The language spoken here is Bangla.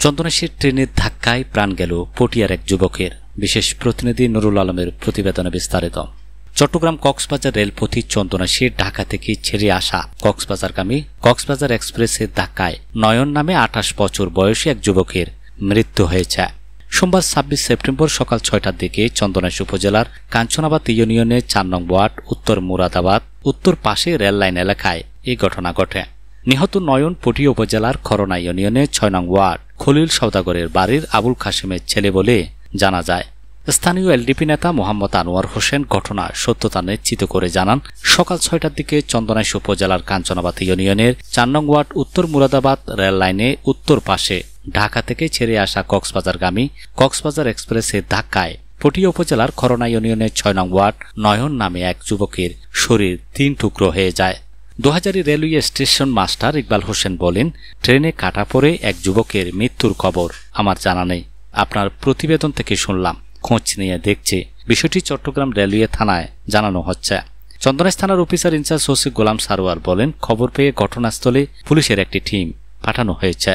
চন্দনাইশের ট্রেনের ধাক্কায় প্রাণ গেল পটিয়ার এক যুবকের। বিশেষ প্রতিনিধি নুরুল আলমের প্রতিবেদনে বিস্তারিত। চট্টগ্রাম কক্সবাজার রেলপথী চন্দনাইশে ঢাকা থেকে ছেড়ে আসা কক্সবাজারগামী কক্সবাজার এক্সপ্রেসের ধাক্কায় নয়ন নামে ২৮ বছর বয়সী এক যুবকের মৃত্যু হয়েছে। সোমবার ২৬ সেপ্টেম্বর সকাল ৬টার দিকে চন্দনাইশ উপজেলার কাঞ্চনাবাদ ইউনিয়নের ৪ নং ওয়ার্ড উত্তর মুরাদাবাদ উত্তর পাশে রেললাইন এলাকায় এই ঘটনা ঘটে। নিহত নয়ন পটিয়া উপজেলার খরনা ইউনিয়নের ৬ নং ওয়ার্ড খলিল সওদাগরের বাড়ির আবুল কাশেমের ছেলে বলে জানা যায়। স্থানীয় এলডিপি নেতা মোহাম্মদ আনোয়ার হোসেন ঘটনার সত্যতা নিশ্চিত করে জানান, সকাল ৬টার দিকে চন্দনাইশ উপজেলার কাঞ্চনাবাদ ইউনিয়নের ৪ নং ওয়ার্ড উত্তর মুরাদাবাদ রেল লাইনে উত্তর পাশে ঢাকা থেকে ছেড়ে আসা কক্সবাজারগামী কক্সবাজার এক্সপ্রেসের ধাক্কায় পটিয়া উপজেলার খরনা ইউনিয়নের ৬ নং ওয়ার্ড নয়ন নামে এক যুবকের শরীর ৩ টুকরো হয়ে যায়। Dohazari railway station master Iqbal Hossain বলেন, ট্রেনে কাটা পড়ে এক যুবকের মৃত্যুর খবর আমার জানা নেই। আপনার প্রতিবেদন থেকে শুনলাম, খোঁজ নিয়ে দেখছে। বিষয়টি চট্টগ্রাম রেলওয়ে থানায় জানানো হচ্ছে। চন্দনাইশ থানার অফিসার ইনচার্জ ওসি গোলাম সারোয়ার বলেন, খবর পেয়ে ঘটনাস্থলে পুলিশের একটি টিম পাঠানো হয়েছে।